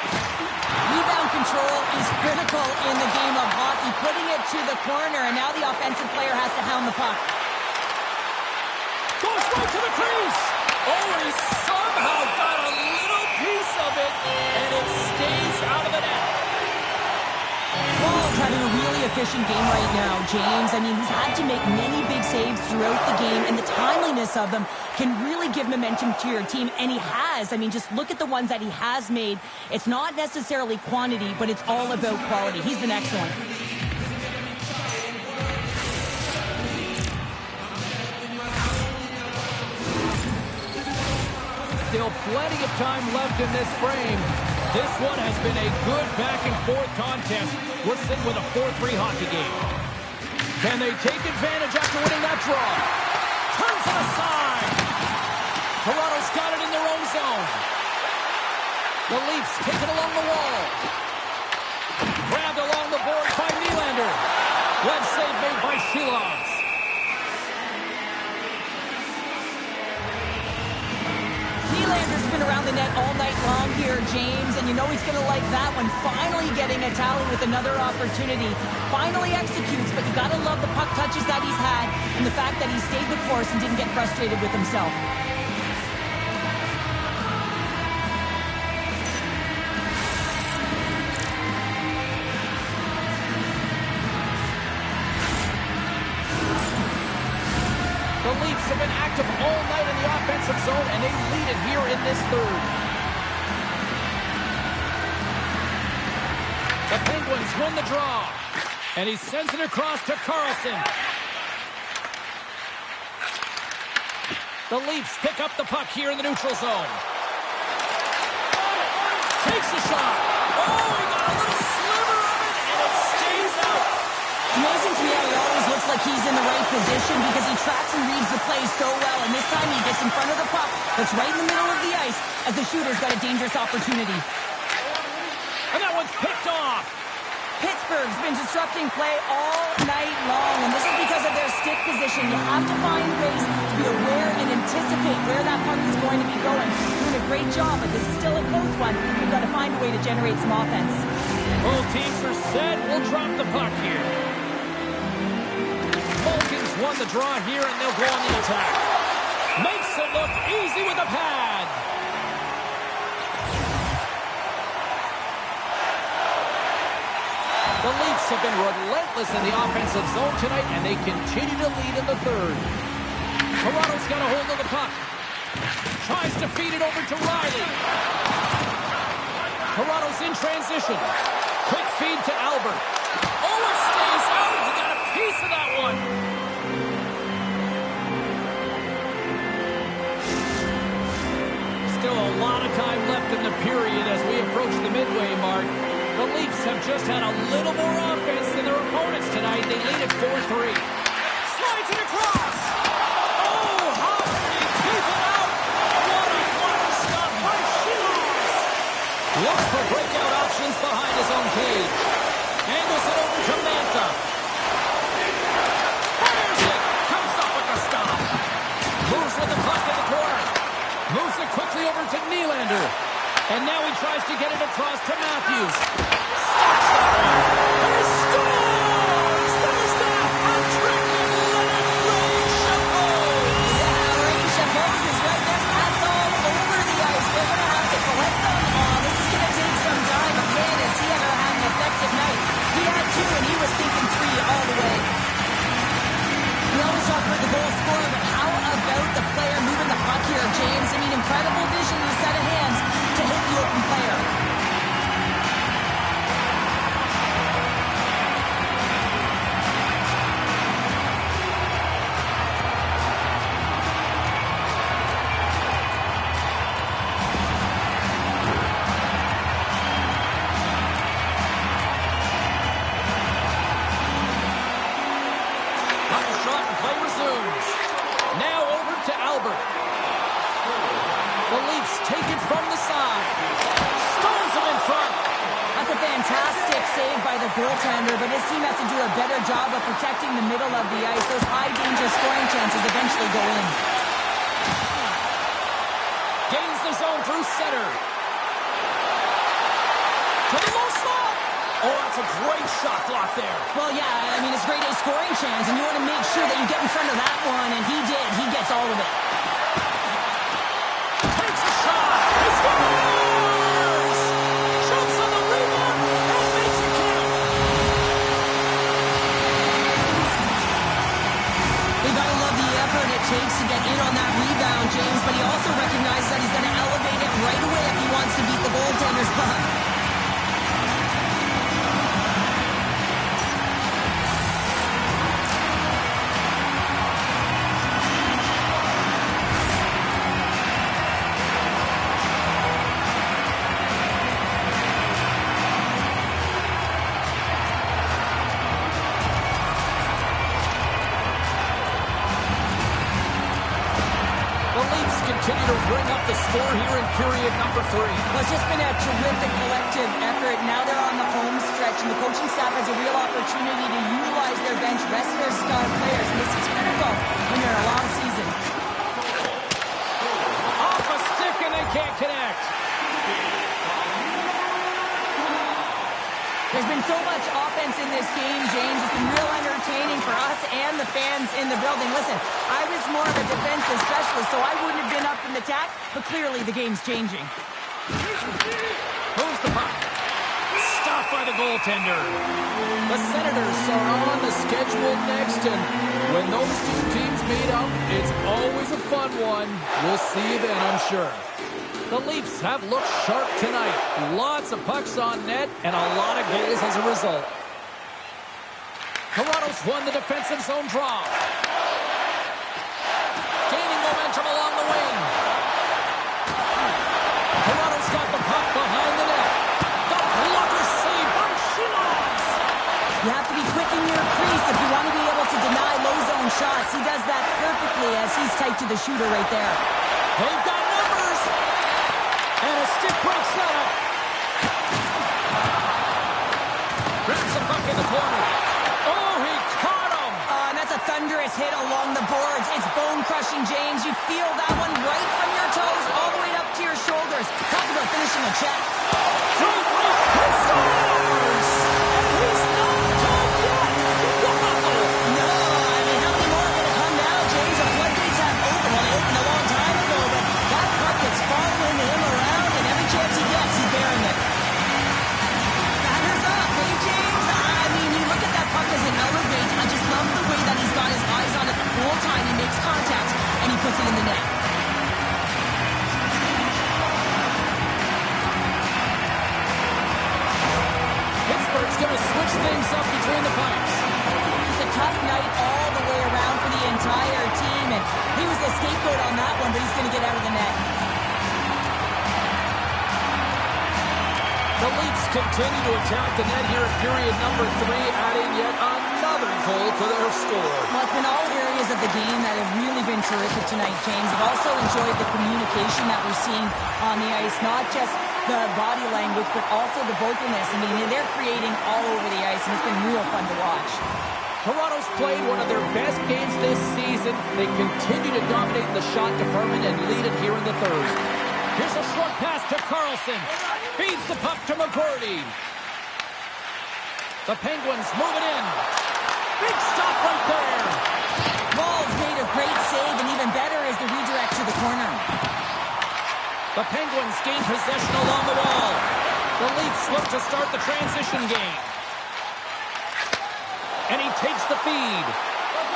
Rebound control is critical in the game of hockey. Putting it to the corner, and now the offensive player has to hound the puck. Goes right to the crease. Oh, he somehow got a little piece of it, and it stays out of the net. Wall's having a really efficient game right now, James. I mean, he's had to make many big saves throughout the game, and the timeliness of them can really give momentum to your team, and he has. I mean, just look at the ones that he has made. It's not necessarily quantity, but it's all about quality. He's been excellent. Still plenty of time left in this frame. This one has been a good back-and-forth contest. We're sitting with a 4-3 hockey game. Can they take advantage after winning that draw? Turns it aside. Toronto's got it in their own zone. The Leafs take it along the wall. Grabbed along the boards by Nylander. Glove save made by Shilovs. Nylander's been around the net all night long here, James, and you know he's going to like that one. Finally getting a tally with another opportunity. Finally executes, but you got to love the puck touches that he's had and the fact that he stayed the course and didn't get frustrated with himself. The Leafs have been active all night in the offensive zone, and they lead it here in this third. The Penguins win the draw, and he sends it across to Carlson. The Leafs pick up the puck here in the neutral zone. Takes a shot. Oh, he got a little sliver of it, and it stays out. Amazing to me how he always looks like he's in the right position because he tracks and reads the play so well, and this time he gets in front of the puck that's right in the middle of the ice as the shooter's got a dangerous opportunity. And that one's picked off. Pittsburgh's been disrupting play all night long, and this is because of their stick position. You have to find ways to be aware and anticipate where that puck is going to be going. Doing a great job, but this is still a close one. We've got to find a way to generate some offense. Both teams are set. We'll drop the puck here. Vulcans won the draw here, and they'll go on the attack. Makes it look easy with a pad. The Leafs have been relentless in the offensive zone tonight, and they continue to lead in the third. Toronto's got a hold of the puck. Tries to feed it over to Riley. Toronto's in transition. Quick feed to Albert. Oh, it stays out. He got a piece of that one. Still a lot of time left in the period as we approach the midway mark. The Leafs have just had a little more offense than their opponents tonight. They lead at 4-3. Slides it across. Oh, how did he keep it out? What a clever stop by Shilovs. Looks for breakout options behind his own cage. Angles it over to Manta. Fires it. Comes up with the stop. Moves with the puck in the corner. Moves it quickly over to Nylander. And now he tries to get it across to Matthews. Stops that one. And he scores! There's that hat-trick in Leonard Ray Chapeau. Yeah, Ray Chapeau is right there. That's all over the ice. They're going to have to collect them. This is going to take some time. But man, has he ever had an effective night. He had two, and he was thinking three all the way. We always talk about the goal scorer, but how about the player moving the puck here, James? I mean, incredible vision and a set of hands to hit the open player. Puck shot and play resumes. Now over to Albert. The Leafs take it from the side. Stones him in front. That's a fantastic save by the goaltender, but his team has to do a better job of protecting the middle of the ice. Those high-danger scoring chances eventually go in. Gains the zone through center. To the low slot. Oh, that's a great shot block there. Well, yeah, I mean, it's a great A scoring chance, and you want to make sure that you get in front of that one, and he did. He gets all of it. Takes a shot. He scores! Jumps on the rebound and makes it count. You gotta love the effort it takes to get in on that rebound, James, but he also recognizes that he's gonna elevate it right away if he wants to beat the goaltender's puck. Continue to bring up the score here in period number 3. Well, it's just been a terrific collective effort. Now they're on the home stretch, and the coaching staff has a real opportunity to utilize their bench, rest their star players, and this is critical when you're in a long season. Off a stick, and they can't connect. There's been so much offense in this game, James. It's been real entertaining for us and the fans in the building. Listen, I was more of a defensive specialist, so I wouldn't have been up in the attack, but clearly the game's changing. Moves the puck. Stopped by the goaltender. The Senators are on the schedule next, and when those two teams meet up, it's always a fun one. We'll see you then, I'm sure. The Leafs have looked sharp tonight. Lots of pucks on net and a lot of goals as a result. Toronto's won the defensive zone draw. Gaining momentum along the wing. Toronto's got the puck behind the net. The blocker save by Shilovs. You have to be quick in your crease if you want to be able to deny low zone shots. He does that perfectly as he's tight to the shooter right there. They've got numbers. And a stick break setup. Grabs the puck in the corner. Oh, he caught him. And that's a thunderous hit along the boards. It's bone-crushing, James. You feel that one right from your toes all the way up to your shoulders. Talk about finishing a check. Great leap. He scores. And he's not done yet. Wow. No, I mean, how many more are going to come now, James? The floodgates have opened. Well, they opened a long time ago, but that puck is following him around, and every chance he gets, he's bearing it. Batters up, hey, James? I mean, you look at that puck as it elevates. I just love the way that he's got his eyes on it the whole time. He makes contact, and he puts it in the net. Pittsburgh's going to switch things up between the pipes. It's a tough night all the way around for the entire team, and he was the scapegoat on that one, but he's going to get out of the net. The Leafs continue to attack the net here in period number 3, adding yet another goal to their score. Well, it's been all areas of the game that have really been terrific tonight, James. I've also enjoyed the communication that we're seeing on the ice, not just the body language, but also the vocalness. I mean, they're creating all over the ice, and it's been real fun to watch. Toronto's played one of their best games this season. They continue to dominate the shot department and lead it here in the third. Here's a short pass to Carlson. Feeds the puck to McGroarty. The Penguins move it in. Big stop right there. Wall's made a great save, and even better is the redirect to the corner. The Penguins gain possession along the wall. The Leafs look to start the transition game. And he takes the feed.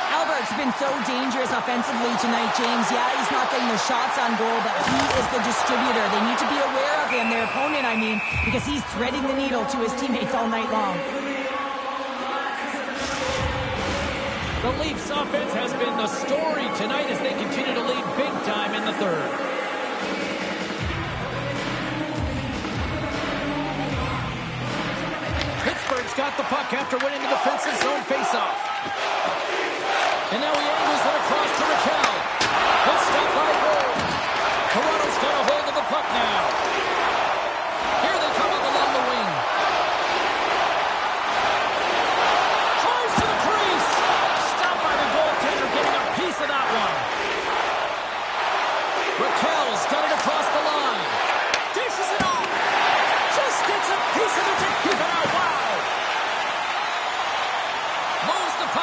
Albert's been so dangerous offensively tonight, James. Yeah, he's not getting the shots on goal, but he is the distributor. They need to be aware of him, their opponent, I mean, because he's threading the needle to his teammates all night long. The Leafs offense has been the story tonight as they continue to lead big time in the third. Pittsburgh's got the puck after winning the defensive zone faceoff. And now he angles it across to Raquel. Good stop by goal. Toronto's got a hold of the puck now. Here they come up along the wing. Drives to the crease. Stopped by the goaltender, getting a piece of that one. Raquel's got it across the line. Dishes it off. Just gets a piece of it to keep it out. Wow.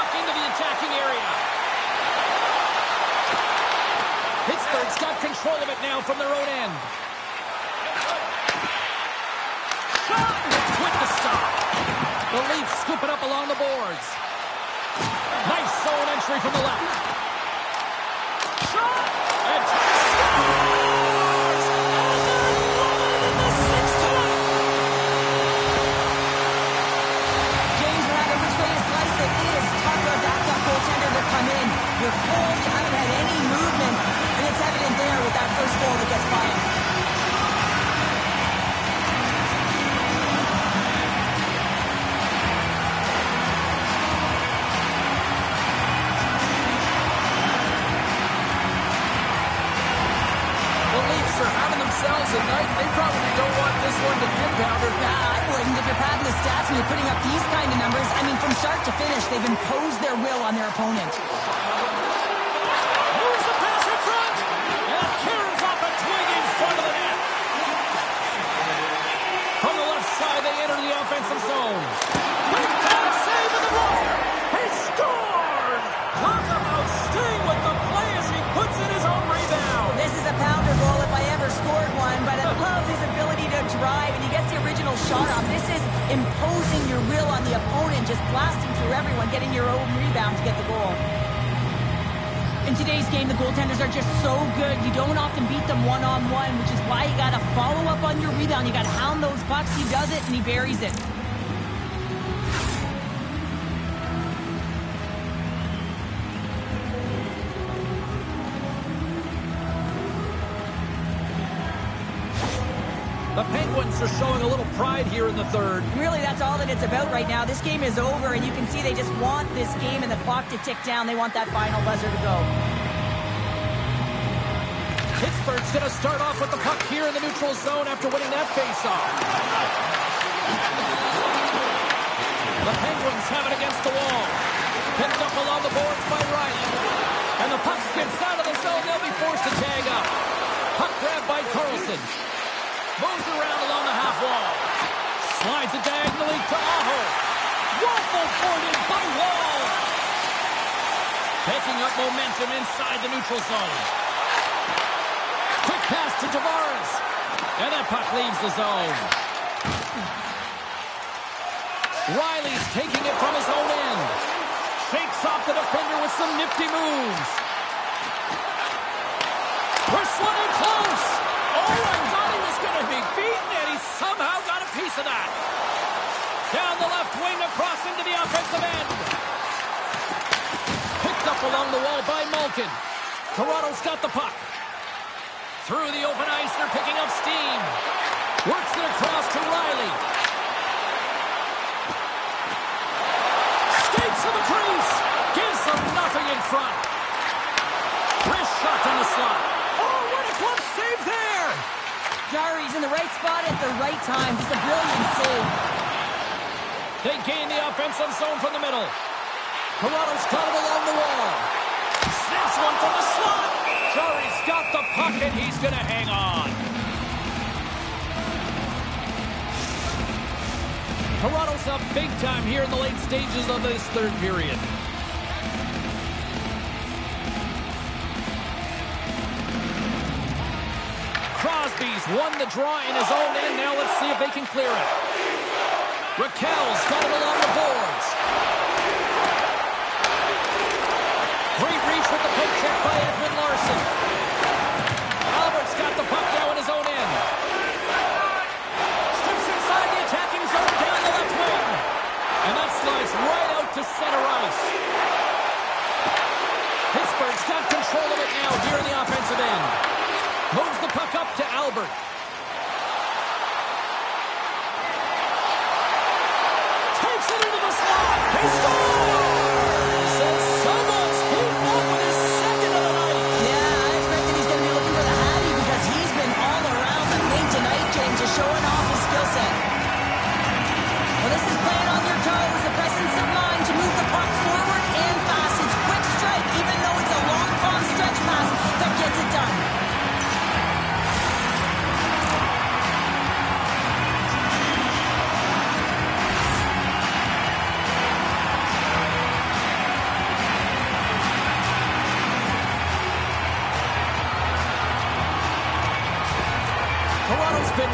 puck into the attacking area. Pittsburgh's got control of it now from their own end. Shot with the stop. The Leafs scoop it up along the boards. Nice zone entry from the left. Shot! And scores! And the sixth one! James, no matter which way you slice it, it is tough for a backup goaltender to come in. You're cold, you haven't had any movement, and it's evident there with that first goal that gets by him. A night. They probably don't want this one to get pounder. Nah, I wouldn't. If you're padding the stats and you're putting up these kind of numbers, I mean, from start to finish, they've imposed their will on their opponent. Moves the pass in front, and Kieran's off a twig in front of the net. From the left side, they enter the offensive zone. Big time save with the blocker. He scores! Talk about staying with the play as he puts in his own rebound. This is a pounder goal if I ever scored one, but I love his ability to drive, and he gets the original shot off. This is imposing your will on the opponent, just blasting through everyone, getting your own rebound to get the goal. In today's game, the goaltenders are just so good. You don't often beat them one-on-one, which is why you got to follow up on your rebound. You got to hound those pucks. He does it, and he buries it. The Penguins are showing a little pride here in the third. Really, that's all that it's about right now. This game is over, and you can see they just want this game and the clock to tick down. They want that final buzzer to go. Pittsburgh's going to start off with the puck here in the neutral zone after winning that faceoff. The Penguins have it against the wall. Picked up along the boards by Riley. And the puck skips out of the zone. They'll be forced to tag up. Puck grabbed by Carlson. Moves around along the half wall. Slides it diagonally to Aho. Waffle boarded by Wall. Picking up momentum inside the neutral zone. Quick pass to Tavares. And that puck leaves the zone. Riley's taking it from his own end. Shakes off the defender with some nifty moves. Whistling in close. Oh, I thought he was going to be beaten, and he somehow got a piece of that. Down the left wing, across into the offensive end. Picked up along the wall by Malkin. Toronto's got the puck. Through the open ice, they're picking up steam. Works it across to Riley. Skates to the crease. Gives them nothing in front. Wrist shot on the slot. Oh, what a glove save there! Jarry's in the right spot at the right time. Just a brilliant save. They gain the offensive zone from the middle. Toronto's got it along the wall. Snaps one from the slot. Jarry's got the puck, and he's going to hang on. Toronto's up big time here in the late stages of this third period. Crosby's won the draw in his own end. Now let's see if they can clear it. Raquel's got it along the boards. Great reach with the poke check by Edwin Larson. Albert's got the puck now in his own end. Steps inside the attacking zone down the left wing. And that slides right out to center ice. Pittsburgh's got control of it now here in the offensive end. Moves the puck up to Albert. Takes it into the slot. He scores! And someone's heating up with his second of the night. Yeah, I expect that he's going to be looking for the Hattie because he's been all around the thing tonight, James, just showing off his skill set. Well, this is playing on your toes, the presence of mind to move the puck forward and fast. It's quick strike, even though it's a long, long stretch pass that gets it done.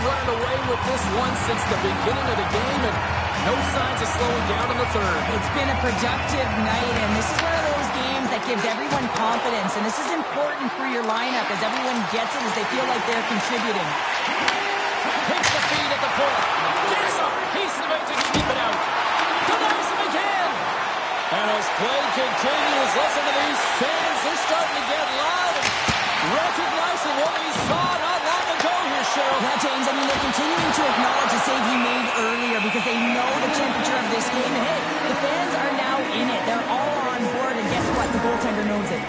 running away with this one since the beginning of the game, and no signs of slowing down in the third. It's been a productive night, and this is one of those games that gives everyone confidence, and this is important for your lineup as everyone gets it, as they feel like they're contributing. Takes the feed at the point. Gets a piece of it to keep it out. Denies him again. And as play continues, listen to these fans. They're starting to get loud and recognizing what we saw not long ago here, Cheryl. Yeah, James, I mean, they're continuing to acknowledge the save he made earlier because they know the temperature of this game. And hey, the fans are now in it. They're all on board, and guess what? The goaltender knows it.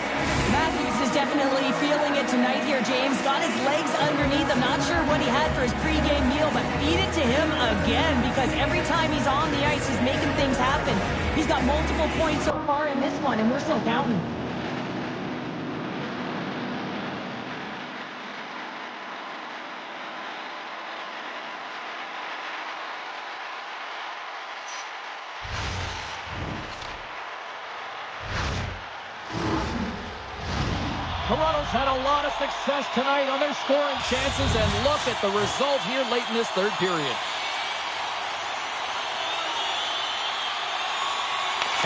Matthews is definitely feeling it tonight here, James. Got his legs underneath. I'm not sure what he had for his pregame meal, but feed it to him again because every time he's on the ice, he's making things happen. He's got multiple points so far in this one, and we're still counting. Toronto's had a lot of success tonight on their scoring chances, and look at the result here late in this third period.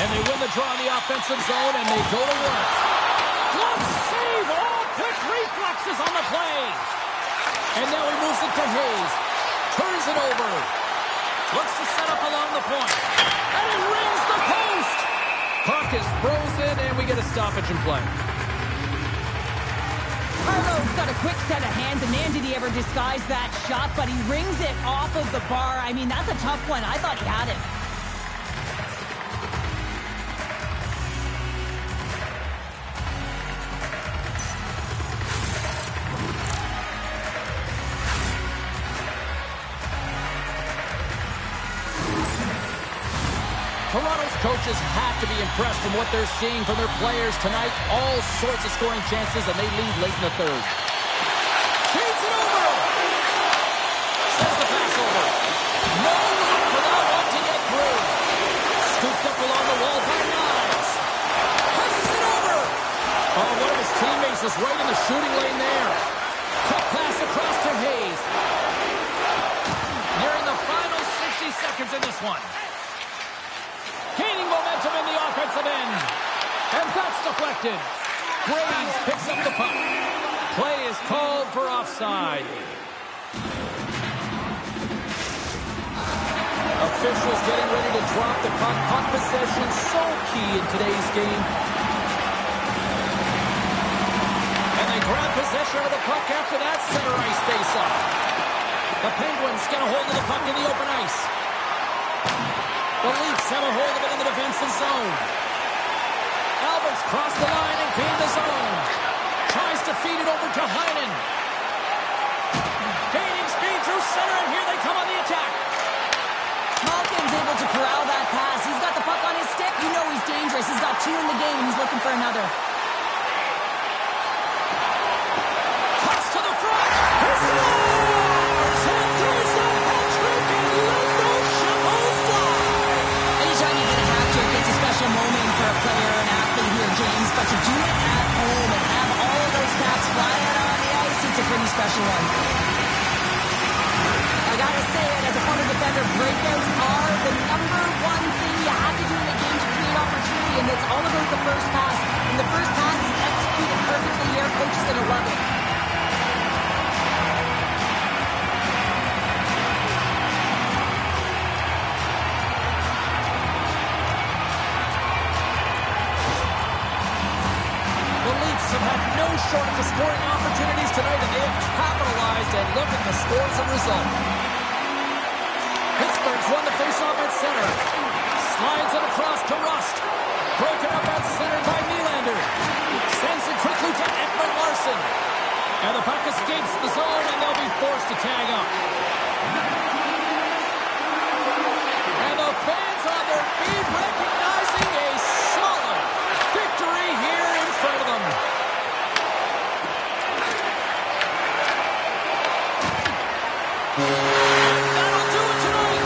And they win the draw in the offensive zone, and they go to work. Glove save! Oh, quick reflexes on the play. And now he moves it to Hayes. Turns it over. Looks to set up along the point. And he rings the post! Puck is frozen, and we get a stoppage in play. Carlo's got a quick set of hands, and man, did he ever disguise that shot, but he rings it off of the bar. I mean, that's a tough one. I thought he had it. Toronto's coaches have to be impressed from what they're seeing from their players tonight. All sorts of scoring chances, and they lead late in the third. Feeds it over! Sends the pass over. No room for that one to get through. Scooped up along the wall by Niles. Passes it over! Oh, one of his teammates is right in the shooting lane there. Cut pass across to Hayes. Nearing the final 60 seconds in this one. Gaining momentum in the offensive end. And that's deflected. Graves picks up the puck. Play is called for offside. Officials getting ready to drop the puck. Puck possession so key in today's game. And they grab possession of the puck after that center ice face-off. The Penguins get a hold of the puck in the open ice. The Leafs have a hold of it in the defensive zone. Albert's crossed the line and gained the zone. Tries to feed it over to Heinen. Gaining speed through center, and here they come on the attack. Malkin's able to corral that pass. He's got the puck on his stick. You know he's dangerous. He's got two in the game, and he's looking for another. Cuts to the front. He scores! And there's a hat-trick, and let those shovels fly. Anytime you get a hat trick, it's a special moment for a player or an athlete here, James. But to do it at home and have all of those caps fly out on the ice, it's a pretty special one. I gotta say it, as a corner defender, breakouts are the number one thing you have to do in a game to create opportunity, and it's all about the first pass. And the first pass is executed perfectly here. Coach is gonna love it. Have had no shortage of scoring opportunities tonight, and they have capitalized, and look at the scores and result. Pittsburgh's won the faceoff at center. Slides it across to Rust. Broken up at center by Nylander. Sends it quickly to Ekman Larsson. And the puck escapes the zone, and they'll be forced to tag up. And the fans on their feet recognizing a solid victory here in front of them. And that'll do it tonight.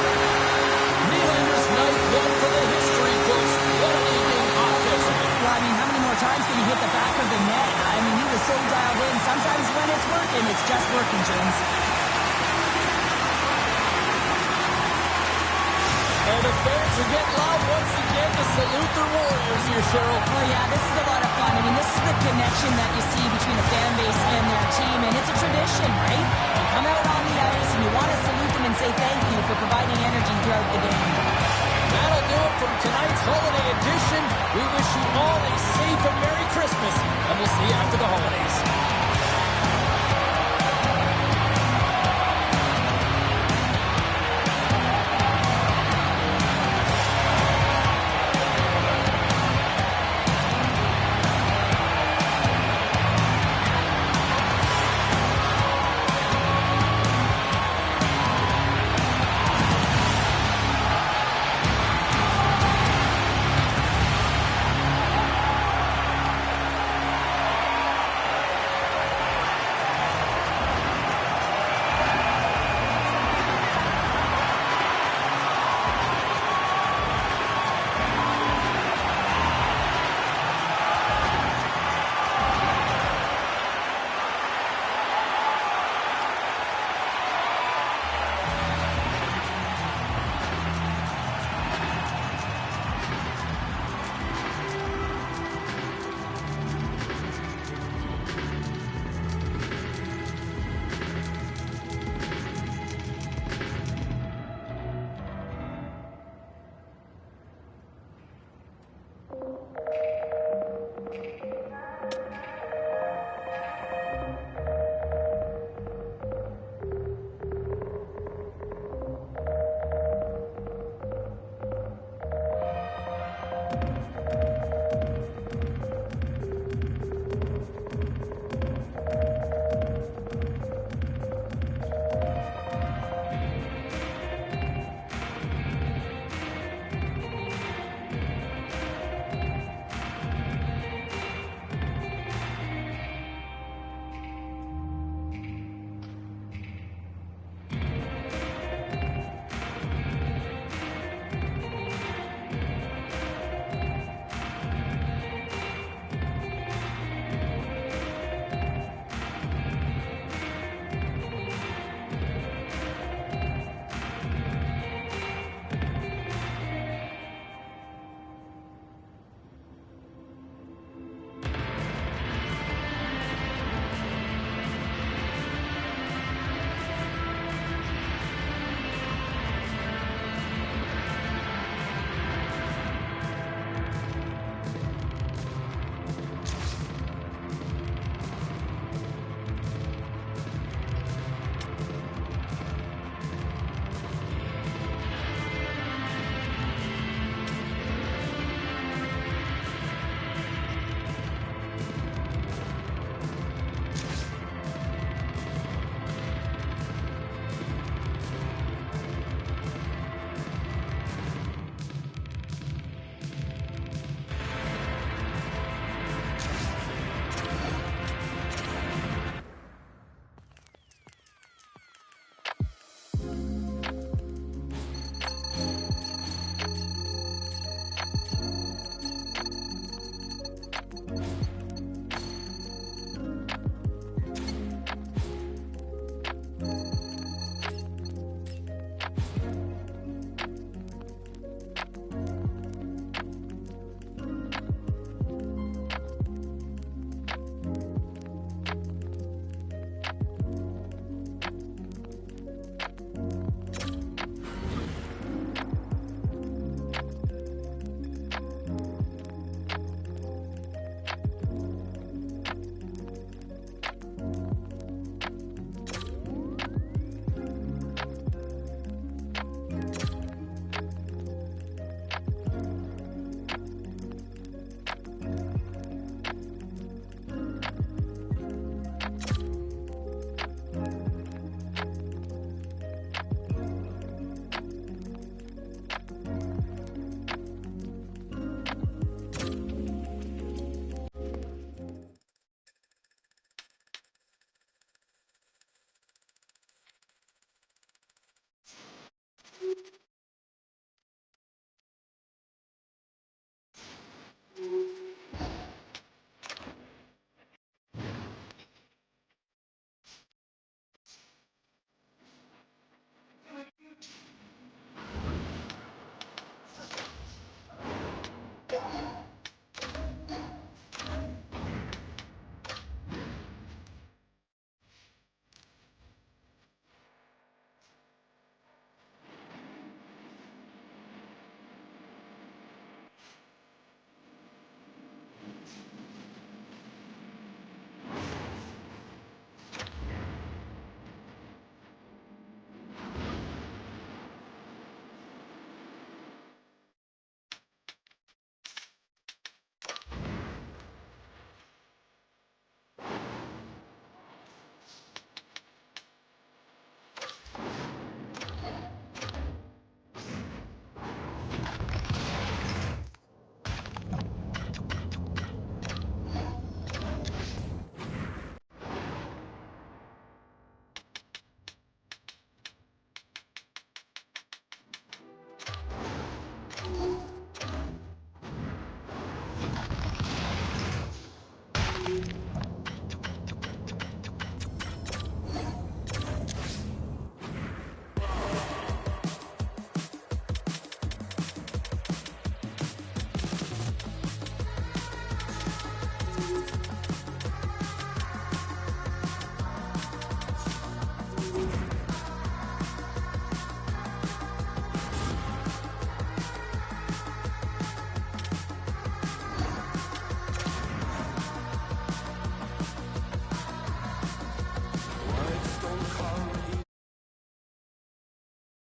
Nylander's night one for the history books. What an evening offensively. Well, I mean, how many more times can he hit the back of the net? I mean, he was so dialed in. Sometimes when it's working, it's just working, James. the fans are getting loud once again to salute their Warriors here, Cheryl. Oh, yeah, this is a lot of fun. I mean, this is the connection that you see between the fan base and their team, and it's a tradition, right? You come out on the ice, and you want to salute them and say thank you for providing energy throughout the game. That'll do it from tonight's holiday edition. We